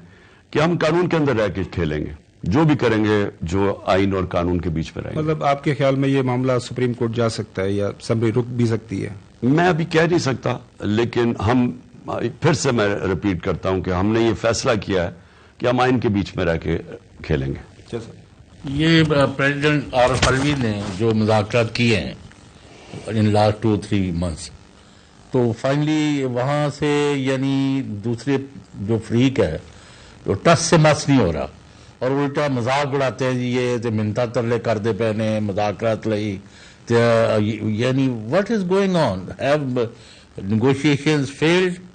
کہ ہم قانون کے اندر رہ کے کھیلیں گے, جو بھی کریں گے جو آئین اور قانون کے بیچ میں رہیں گے. مطلب آپ کے خیال میں یہ معاملہ سپریم کورٹ جا سکتا ہے یا سمری رک بھی سکتی ہے؟ میں ابھی کہہ نہیں سکتا, لیکن ہم پھر سے میں ریپیٹ کرتا ہوں کہ ہم نے یہ فیصلہ کیا ہے کہ ہم آئین کے بیچ میں رہ کے کھیلیں گے. یہ پریزیڈنٹ عارف الوی نے جو مذاکرات کیے ہیں ان لاسٹ 2-3 months, تو فائنلی وہاں سے یعنی دوسرے جو فریق ہے تو ٹس سے مس نہیں ہو رہا, اور الٹا مذاق اڑاتے ہیں جی یہ تو منتا ترلے کر دے پہنے مذاکرات لئی, یعنی what is going on, have negotiations field?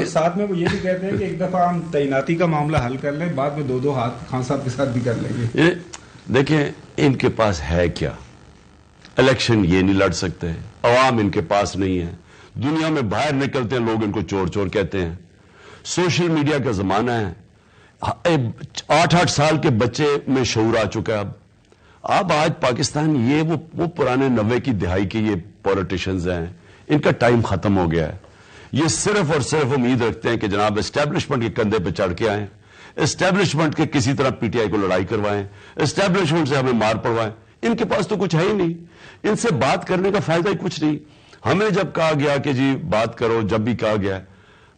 ساتھ میں وہ یہ بھی کہتے ہیں کہ ایک دفعہ ہم تعیناتی کا معاملہ حل کر لیں, بعد میں 2 ہاتھ خان صاحب کے ساتھ بھی کر لیں گے. دیکھیں ان کے پاس ہے کیا, الیکشن یہ نہیں لڑ سکتے, عوام ان کے پاس نہیں ہے, دنیا میں باہر نکلتے ہیں لوگ ان کو چور چور کہتے ہیں, سوشل میڈیا کا زمانہ ہے, 8 سال کے بچے میں شعور آ چکا ہے. اب آج پاکستان یہ وہ پرانے 90 کی دہائی کے یہ پولیٹیشنز ہیں, ان کا ٹائم ختم ہو گیا ہے. یہ صرف اور صرف امید رکھتے ہیں کہ جناب اسٹیبلشمنٹ کے کندھے پہ چڑھ کے آئیں, اسٹیبلشمنٹ کے کسی طرح پی ٹی آئی کو لڑائی کروائیں, اسٹیبلشمنٹ سے ہمیں مار پڑوائیں. ان کے پاس تو کچھ ہے ہی نہیں, ان سے بات کرنے کا فائدہ ہی کچھ نہیں. ہمیں جب کہا گیا کہ جی بات کرو, جب بھی کہا گیا,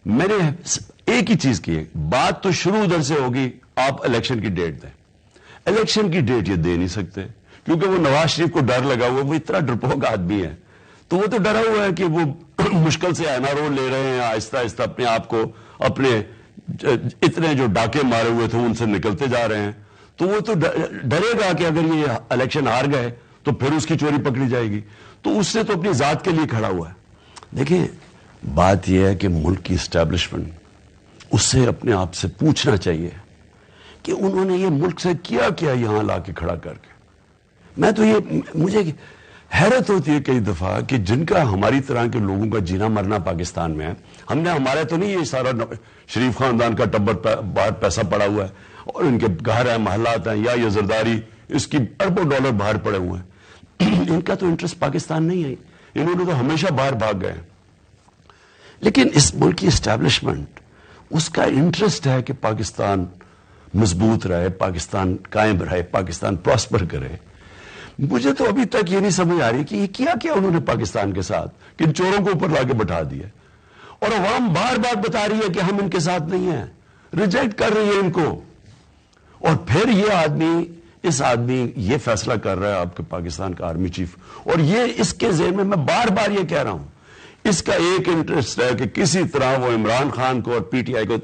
میں نے ایک ہی چیز کی ہے, بات تو شروع ادھر سے ہوگی, آپ الیکشن کی ڈیٹ دیں. الیکشن کی ڈیٹ یہ دے نہیں سکتے کیونکہ وہ نواز شریف کو ڈر لگا ہوا, وہ اتنا ڈرپوک آدمی ہے, تو وہ تو ڈرا ہوا ہے کہ وہ مشکل سے اینا رول لے رہے ہیں, آہستہ آہستہ اپنے آپ کو, اپنے اتنے جو ڈاکے مارے ہوئے تھے ان سے نکلتے جا رہے ہیں. تو وہ تو ڈرے گا کہ اگر یہ الیکشن ہار گئے تو پھر اس کی چوری پکڑی جائے گی, تو اس سے تو اپنی ذات کے لیے کھڑا ہوا ہے. دیکھیں بات یہ ہے کہ ملک کی اسٹیبلشمنٹ اس سے اپنے آپ سے پوچھنا چاہیے کہ انہوں نے یہ ملک سے کیا کیا یہاں لا کے کھڑا کر کے. میں تو مجھے حیرت ہوتی ہے کئی دفعہ کہ جن کا ہماری طرح کے لوگوں کا جینا مرنا پاکستان میں ہے, ہم نے ہمارا تو نہیں یہ سارا شریف خاندان کا ٹبر باہر پیسہ پڑا ہوا ہے, اور ان کے گھر ہیں, محلات ہیں, یا یہ زرداری اس کی اربوں ڈالر باہر پڑے ہوئے ہیں. ان کا تو انٹرسٹ پاکستان نہیں ہے, انہوں نے تو ہمیشہ باہر بھاگ گئے. لیکن اس ملک کی اسٹیبلشمنٹ اس کا انٹرسٹ ہے کہ پاکستان مضبوط رہے, پاکستان قائم رہے, پاکستان پراسپر کرے. مجھے تو ابھی تک یہ نہیں سمجھ آ رہی کہ یہ کیا انہوں نے پاکستان کے ساتھ کہ ان چوروں کو اوپر لا کے بٹھا دیا، اور عوام بار بار بتا رہی ہے کہ ہم ان کے ساتھ نہیں ہیں، ریجیکٹ کر رہی ہے ان کو، اور پھر اس آدمی یہ فیصلہ کر رہا ہے آپ کے پاکستان کا آرمی چیف، اور یہ اس کے ذہن میں بار بار یہ کہہ رہا ہوں، اس کا ایک انٹرسٹ ہے کہ کسی طرح وہ عمران خان کو اور پی ٹی آئی کو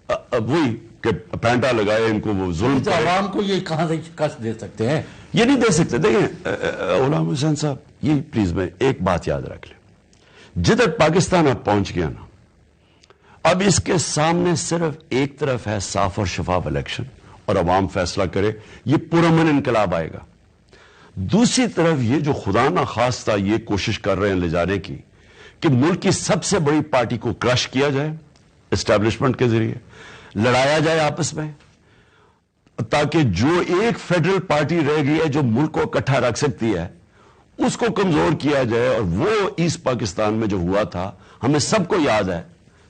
وہی کہ پینٹا لگائے ان کو، وہ ظلم تو عوام کو یہ کہاں سے شکست دے سکتے ہیں؟ یہ نہیں دے سکتے۔ دیکھیں غلام حسین صاحب، یہ پلیز میں ایک بات یاد رکھ لیں، جدھر پاکستان اب پہنچ گیا نا، اب اس کے سامنے صرف ایک طرف ہے صاف اور شفاف الیکشن اور عوام فیصلہ کرے، یہ پرامن انقلاب آئے گا۔ دوسری طرف یہ جو خدا نہ خواستہ یہ کوشش کر رہے ہیں لے جانے کی کہ ملک کی سب سے بڑی پارٹی کو کرش کیا جائے اسٹیبلشمنٹ کے ذریعے، لڑایا جائے آپس میں، تاکہ جو ایک فیڈرل پارٹی رہ گئی ہے جو ملک کو اکٹھا رکھ سکتی ہے اس کو کمزور کیا جائے۔ اور وہ ایسٹ پاکستان میں جو ہوا تھا، ہمیں سب کو یاد ہے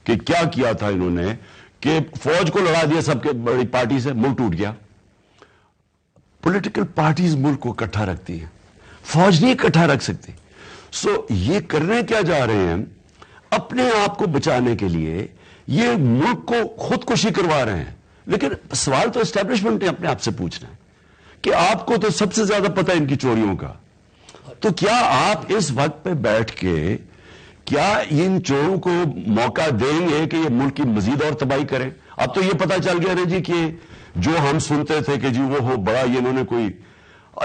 کہ کیا تھا انہوں نے، کہ فوج کو لڑا دیا سب کے بڑی پارٹی سے، ملک ٹوٹ گیا۔ پولیٹیکل پارٹیز ملک کو اکٹھا رکھتی ہیں، فوج نہیں اکٹھا رکھ سکتی۔ سو یہ کرنے کیا جا رہے ہیں، اپنے آپ کو بچانے کے لیے یہ ملک کو خودکشی کروا رہے ہیں۔ لیکن سوال تو اسٹیبلشمنٹ نے اپنے آپ سے پوچھنا ہے کہ آپ کو تو سب سے زیادہ پتہ ہے ان کی چوریوں کا، تو کیا آپ اس وقت پہ بیٹھ کے کیا ان چوروں کو موقع دیں گے کہ یہ ملک کی مزید اور تباہی کریں؟ اب تو یہ پتہ چل گیا نا جی کہ جو ہم سنتے تھے کہ جی وہ ہو بڑا یہ انہوں نے کوئی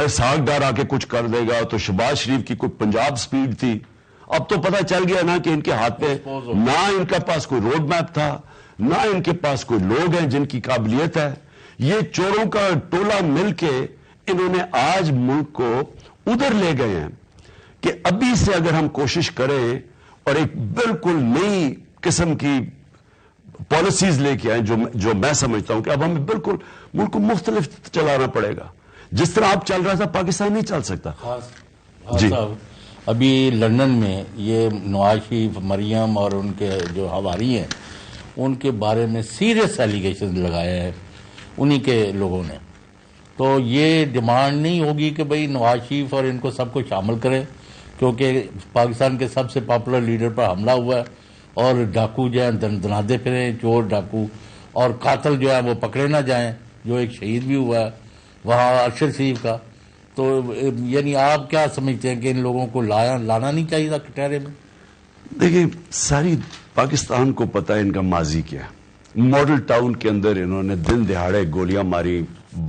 اسحاق ڈار آ کے کچھ کر دے گا، تو شہباز شریف کی کوئی پنجاب سپیڈ تھی، اب تو پتہ چل گیا نا کہ ان کے ہاتھ میں نہ ان کے پاس کوئی روڈ میپ تھا، نہ ان کے پاس کوئی لوگ ہیں جن کی قابلیت ہے۔ یہ چوروں کا ٹولہ مل کے انہوں نے آج ملک کو ادھر لے گئے ہیں کہ ابھی سے اگر ہم کوشش کریں اور ایک بالکل نئی قسم کی پالیسیز لے کے آئیں جو میں سمجھتا ہوں کہ اب ہمیں بالکل ملک کو مختلف چلانا پڑے گا۔ جس طرح اب چل رہا تھا پاکستان نہیں چل سکتا۔ جی صاحب، ابھی لندن میں یہ نواز شریف، مریم اور ان کے جو حواری ہیں ان کے بارے میں سیریس ایلیگیشن لگایا ہے انہی کے لوگوں نے، تو یہ ڈیمانڈ نہیں ہوگی کہ بھئی نواز شریف اور ان کو سب کو شامل کریں، کیونکہ پاکستان کے سب سے پاپولر لیڈر پر حملہ ہوا ہے اور ڈاکو جو ہیں دنادے پھریں، چور ڈاکو، اور قاتل جو ہے وہ پکڑے نہ جائیں، جو ایک شہید بھی ہوا ہے وہاں ارشد شریف کا۔ تو یعنی آپ کیا سمجھتے ہیں کہ ان لوگوں کو لانا نہیں چاہیے تھا کٹہرے میں؟ دیکھیں ساری پاکستان کو پتہ ہے ان کا ماضی کیا ہے۔ ماڈل ٹاؤن کے اندر انہوں نے دن دہاڑے گولیاں ماری،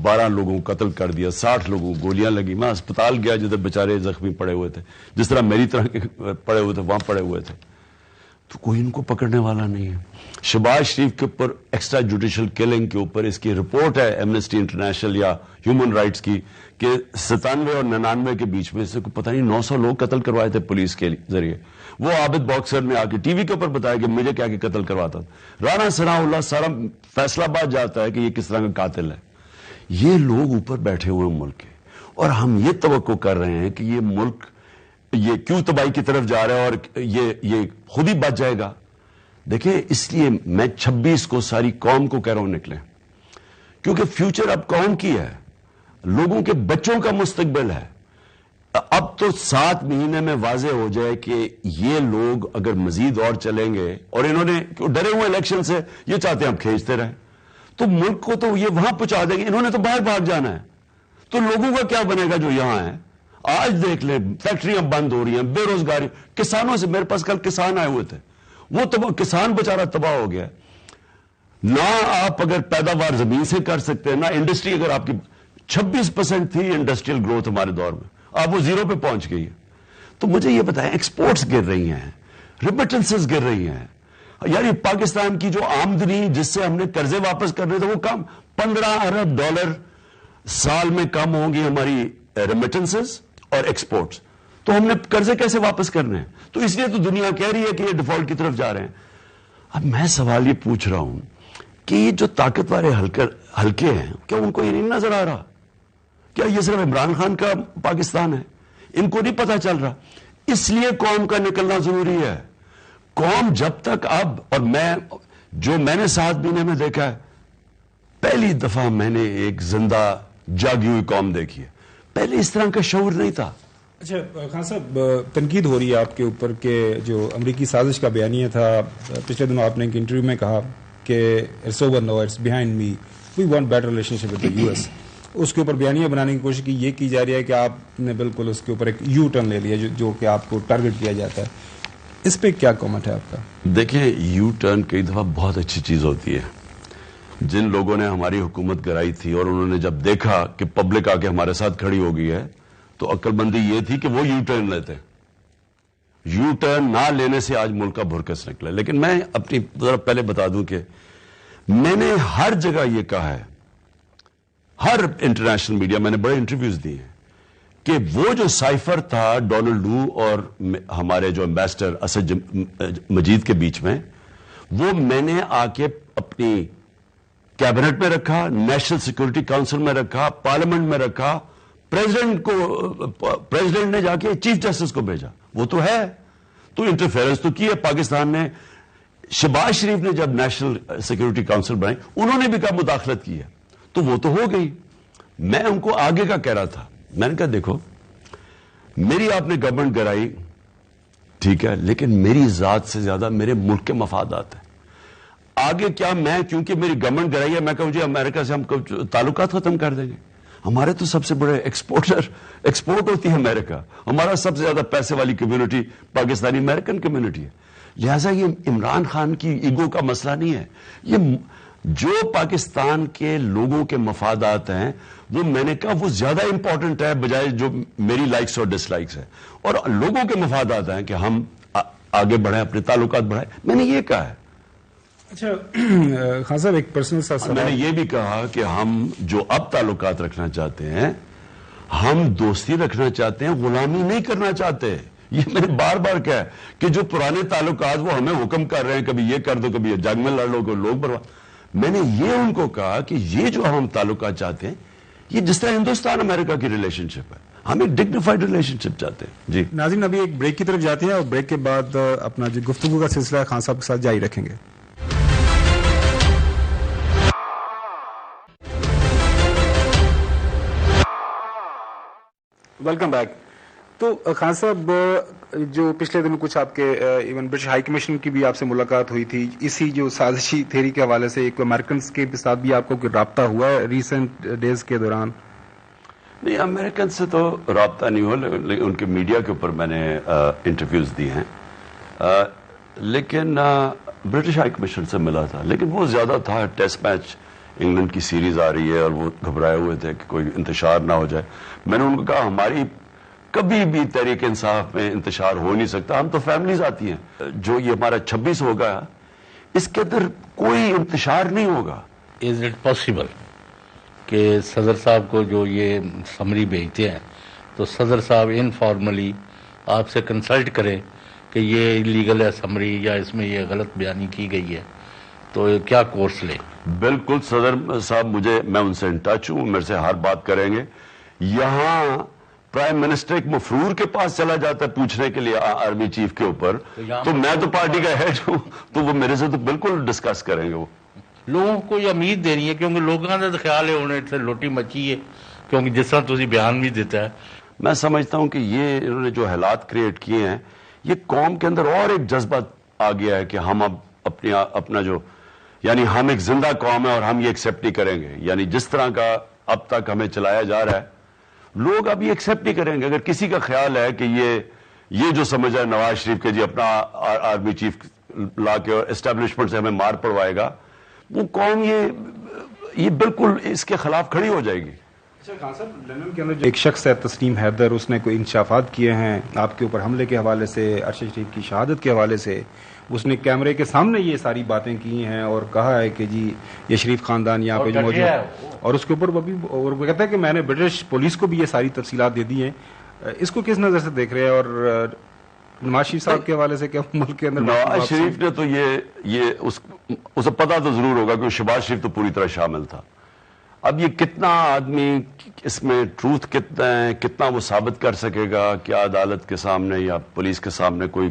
12 لوگوں کو قتل کر دیا، 60 لوگوں کو گولیاں لگی۔ میں اسپتال گیا جدھر بیچارے زخمی پڑے ہوئے تھے، جس طرح میری طرح کے پڑے ہوئے تھے وہاں پڑے ہوئے تھے، تو کوئی ان کو پکڑنے والا نہیں ہے۔ شہباز شریف کے اوپر ایکسٹرا جوڈیشل کلنگ کے اوپر اس کی رپورٹ ہے ایمنسٹی انٹرنیشنل یا ہیومن رائٹس کی کہ 97 اور 99 کے بیچ میں سے پتہ نہیں 900 لوگ قتل کروائے تھے پولیس کے ذریعے۔ وہ عابد باکسر نے آ کے ٹی وی کے اوپر بتایا کہ مجھے کیا کہ قتل کرواتا تھا۔ رانا ثناء اللہ سارا فیصلہ باد جاتا ہے کہ یہ کس طرح کا قاتل ہے۔ یہ لوگ اوپر بیٹھے ہوئے ہیں ملک کے، اور ہم یہ توقع کر رہے ہیں کہ یہ ملک یہ کیوں تباہی کی طرف جا رہا ہے اور یہ خود ہی بچ جائے گا۔ دیکھیں اس لیے میں 26 کو ساری قوم کو کہہ رہا ہوں نکلیں، کیونکہ فیوچر اب قوم کی ہے، لوگوں کے بچوں کا مستقبل ہے۔ اب تو 7 مہینے میں واضح ہو جائے کہ یہ لوگ اگر مزید اور چلیں گے، اور انہوں نے ڈرے ہوئے الیکشن سے یہ چاہتے ہیں ہم کھینچتے رہیں، تو ملک کو تو یہ وہاں پہنچا دیں گے۔ انہوں نے تو باہر بھاگ جانا ہے، تو لوگوں کا کیا بنے گا جو یہاں ہیں؟ آج دیکھ لیں فیکٹریاں بند ہو رہی ہیں، بے روزگاری، کسانوں سے، میرے پاس کل کسان آئے ہوئے تھے، وہ کسان بیچارہ تباہ ہو گیا۔ نہ آپ اگر پیداوار زمین سے کر سکتے ہیں، نہ انڈسٹری، اگر آپ کی 26% تھی انڈسٹریل گروتھ ہمارے دور میں، اب وہ 0 پہ پہنچ گئی ہے۔ تو مجھے یہ بتائیں ایکسپورٹس گر رہی ہیں، ریمیٹنسز گر رہی ہیں، یعنی پاکستان کی جو آمدنی جس سے ہم نے قرضے واپس کرنے تھے وہ کم، 15 ارب ڈالر سال میں کم ہوں گی ہماری ریمیٹنسز اور ایکسپورٹس، تو ہم نے قرضے کیسے واپس کرنے ہیں؟ تو اس لیے تو دنیا کہہ رہی ہے کہ یہ ڈیفالٹ کی طرف جا رہے ہیں۔ اب میں سوال یہ پوچھ رہا ہوں کہ یہ جو طاقت والے حلقے ہیں، کیا ان کو یہ نہیں نظر آ رہا؟ کیا یہ صرف عمران خان کا پاکستان ہے؟ ان کو نہیں پتا چل رہا؟ اس لیے قوم کا نکلنا ضروری ہے۔ قوم جب تک اب، اور میں نے 7 مہینے میں دیکھا ہے، پہلی دفعہ میں نے ایک زندہ جاگی ہوئی قوم دیکھی ہے۔ پہلے اس طرح کا شعور نہیں تھا. اچھا خان صاحب، تنقید ہو رہی ہے آپ کے اوپر کہ جو امریکی سازش کا بیانیہ تھا، پچھلے دنوں آپ نے ایک انٹرویو میں کہا کہ it's over now, it's behind me, we want better relationship with the U S. اس کے اوپر بیانیہ بنانے کی کوشش یہ کی جا رہی ہے کہ آپ نے بالکل اس کے اوپر ایک یو ٹرن لے لیا جو کہ آپ کو ٹارگٹ کیا جاتا ہے. اس پہ کیا کامنٹ ہے آپ کا؟ دیکھیں، یو ٹرن کئی دفعہ بہت اچھی چیز ہوتی ہے. جن لوگوں نے ہماری حکومت گرائی تھی اور انہوں نے جب دیکھا کہ پبلک آ کے ہمارے ساتھ کھڑی ہو گئی ہے تو عقل مندی یہ تھی کہ وہ یو ٹرن لیتے. یو ٹرن نہ لینے سے آج ملک کا بھرکس نکلا. لیکن میں اپنی ذرا پہلے بتا دوں کہ میں نے ہر جگہ یہ کہا ہے، ہر انٹرنیشنل میڈیا، میں نے بڑے انٹرویوز دیے ہیں کہ وہ جو سائفر تھا ڈونلڈ لو اور ہمارے جو ایمبیسڈر اسد مجید کے بیچ میں، وہ میں نے آ کے اپنی کیبنٹ میں رکھا، نیشنل سیکورٹی کاؤنسل میں رکھا، پارلیمنٹ میں رکھا، پریزیڈنٹ نے جا کے چیف جسٹس کو بھیجا. وہ تو ہے، تو انٹرفیئرنس تو کی ہے پاکستان نے. شہباز شریف نے جب نیشنل سیکورٹی کاؤنسل بنائی انہوں نے بھی کہا مداخلت کی ہے، تو وہ تو ہو گئی. میں ان کو آگے کا کہہ رہا تھا، میں نے کہا دیکھو میری آپ نے گورنمنٹ گرائی ٹھیک ہے، لیکن میری ذات سے زیادہ میرے ملک کے مفادات ہیں. آگے کیا میں کیونکہ میری گورنمنٹ گرائی ہے میں کہوں جی امریکہ سے ہم تعلقات ختم کر دیں گے؟ ہمارے تو سب سے بڑے ایکسپورٹ ہوتی ہے امریکہ. ہمارا سب سے زیادہ پیسے والی کمیونٹی پاکستانی امریکن کمیونٹی ہے. لہٰذا یہ عمران خان کی ایگو کا مسئلہ نہیں ہے. یہ جو پاکستان کے لوگوں کے مفادات ہیں وہ میں نے کہا وہ زیادہ امپورٹنٹ ہے بجائے جو میری لائکس اور ڈس لائکس ہیں. اور لوگوں کے مفادات ہیں کہ ہم آگے بڑھیں، اپنے تعلقات بڑھائیں. میں نے یہ کہا ہے. اچھا خان صاحب، ایک پرسنل سا سوال. میں نے یہ بھی کہا کہ ہم جو اب تعلقات رکھنا چاہتے ہیں، ہم دوستی رکھنا چاہتے ہیں، غلامی نہیں کرنا چاہتے. یہ میں نے بار بار کہا کہ جو پرانے تعلقات وہ ہمیں حکم کر رہے ہیں، کبھی یہ کر دو، کبھی جنگ میں لڑ لو، کوئی لوگ برباد. میں نے یہ ان کو کہا کہ یہ جو ہم تعلقات چاہتے ہیں یہ جس طرح ہندوستان امریکہ کی ریلیشن شپ ہے، ہم ایک ڈگنیفائڈ ریلیشن شپ چاہتے ہیں. جی ناظرین، ابھی ایک بریک کی طرف جاتے ہیں اور بریک کے بعد اپنا جو گفتگو کا سلسلہ خان صاحب کے ساتھ جاری رکھیں گے. Welcome back. تو خان صاحب، جو پچھلے دنوں کچھ آپ کے ایون برٹش ہائی کمیشن کی بھی آپ سے ملاقات ہوئی تھی اسی جو سازشی تھیوری کے حوالے سے، ایک امریکنس کے ساتھ بھی آپ کو کوئی رابطہ ہوا ہے ریسنٹ ڈیز کے دوران؟ نہیں، امریکن سے تو رابطہ نہیں ہوا، لیکن ان کے میڈیا کے اوپر میں نے انٹرویوز دیے ہیں. لیکن برٹش ہائی کمیشن سے ملا تھا، لیکن وہ زیادہ تھا ٹیسٹ میچ، انگلینڈ کی سیریز آ رہی ہے اور وہ گھبرائے ہوئے تھے کہ کوئی انتشار نہ ہو جائے. میں نے ان کو کہا ہماری کبھی بھی تحریک انصاف میں انتشار ہو نہیں سکتا، ہم تو فیملیز آتی ہیں. جو یہ ہمارا 26 ہوگا اس کے اندر کوئی انتشار نہیں ہوگا. از اٹ پاسبل کہ صدر صاحب کو جو یہ سمری بھیجتے ہیں تو صدر صاحب انفارملی آپ سے کنسلٹ کرے کہ یہ لیگل ہے سمری یا اس میں یہ غلط بیانی کی گئی ہے تو کیا کورس لے؟ بالکل صدر صاحب میں ان سے ان ٹچ ہوں، میرے سے ہر بات کریں گے. یہاں پرائم منسٹر ایک مفرور کے پاس چلا جاتا ہے پوچھنے کے لیے آرمی چیف کے اوپر، تو میں تو پارٹی کا ہیڈ ہوں تو وہ میرے سے تو بالکل ڈسکس کریں گے. وہ لوگوں کو یہ امید دے رہی ہے کیونکہ لوگوں کا تو خیال ہے انہیں سے لوٹی مچی ہے، کیونکہ جس طرح تسی بیان بھی دیتا ہے. میں سمجھتا ہوں کہ یہ انہوں نے جو حالات کریٹ کیے ہیں، یہ قوم کے اندر اور ایک جذبہ آ گیا ہے کہ ہم اب اپنا جو یعنی ہم ایک زندہ قوم ہے اور ہم یہ ایکسیپٹ نہیں کریں گے. یعنی جس طرح کا اب تک ہمیں چلایا جا رہا ہے لوگ اب یہ ایکسیپٹ نہیں کریں گے. اگر کسی کا خیال ہے کہ یہ جو سمجھ ہے نواز شریف کے جی اپنا آرمی چیف لا کے اور اسٹیبلشمنٹ سے ہمیں مار پڑوائے گا، وہ قوم یہ بالکل اس کے خلاف کھڑی ہو جائے گی. خان صاحب، لندن کے اندر ایک شخص ہے تسنیم حیدر، اس نے کوئی انکشافات کیے ہیں آپ کے اوپر حملے کے حوالے سے، ارشد شریف کی شہادت کے حوالے سے. اس نے کیمرے کے سامنے یہ ساری باتیں کی ہیں اور کہا ہے کہ جی یہ شریف خاندان یہاں پہ جو موجود ہے، اور اس کے اوپر وہ کہتا ہے کہ میں نے برٹش پولیس کو بھی یہ ساری تفصیلات دے دی ہیں. اس کو کس نظر سے دیکھ رہے ہیں؟ اور نواز شریف صاحب کے حوالے سے کیا ملک کے اندر نواز شریف نے تو یہ اسے پتا تو ضرور ہوگا کہ شہباز شریف تو پوری طرح شامل تھا. اب یہ کتنا آدمی اس میں ٹروتھ کتنا ہے، کتنا وہ ثابت کر سکے گا، کیا عدالت کے سامنے یا پولیس کے سامنے کوئی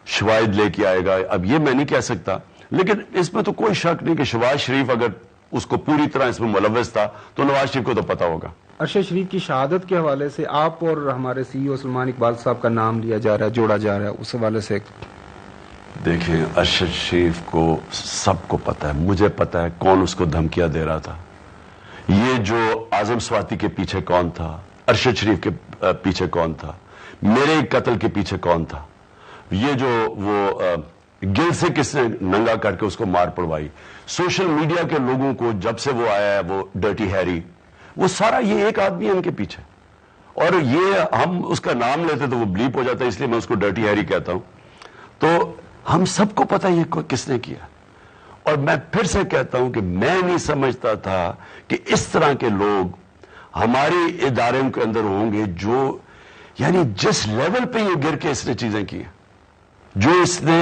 شواہد لے کے آئے گا، اب یہ میں نہیں کہہ سکتا. لیکن اس میں تو کوئی شک نہیں کہ شہباز شریف اگر اس کو پوری طرح اس میں ملوث تھا، تو نواز شریف کو تو پتا ہوگا۔ ارشد شریف کی شہادت کے حوالے سے آپ اور ہمارے سی او سلمان اقبال صاحب کا نام لیا جا رہا ہے، جوڑا جا رہا ہے، اس حوالے سے دیکھیں، ارشد شریف کو سب کو پتا ہے، مجھے پتا ہے کون اس کو دھمکیاں دے رہا تھا، یہ جو اعظم سواتی کے پیچھے کون تھا، ارشد شریف کے پیچھے کون تھا، میرے قتل کے پیچھے کون تھا، یہ جو وہ گل سے کس نے ننگا کر کے اس کو مار پڑوائی، سوشل میڈیا کے لوگوں کو جب سے وہ آیا ہے وہ ڈرٹی ہیری، وہ سارا یہ ایک آدمی ہے ان کے پیچھے، اور یہ ہم اس کا نام لیتے تو وہ بلیپ ہو جاتا ہے، اس لیے میں اس کو ڈرٹی ہیری کہتا ہوں۔ تو ہم سب کو پتا یہ کس نے کیا، اور میں پھر سے کہتا ہوں کہ میں نہیں سمجھتا تھا کہ اس طرح کے لوگ ہمارے اداروں کے اندر ہوں گے، جو یعنی جس لیول پہ یہ گر کے اس نے چیزیں کی ہیں، جو اس نے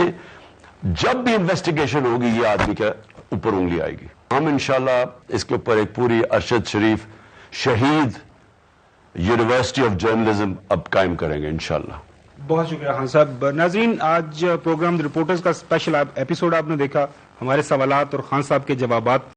جب بھی انویسٹیگیشن ہوگی یہ آدمی کے اوپر انگلی آئے گی۔ ہم انشاءاللہ اس کے اوپر ایک پوری ارشد شریف شہید یونیورسٹی آف جرنلزم اب قائم کریں گے انشاءاللہ۔ بہت شکریہ خان صاحب۔ ناظرین، آج پروگرام رپورٹرز کا اسپیشل ایپیسوڈ آپ نے دیکھا، ہمارے سوالات اور خان صاحب کے جوابات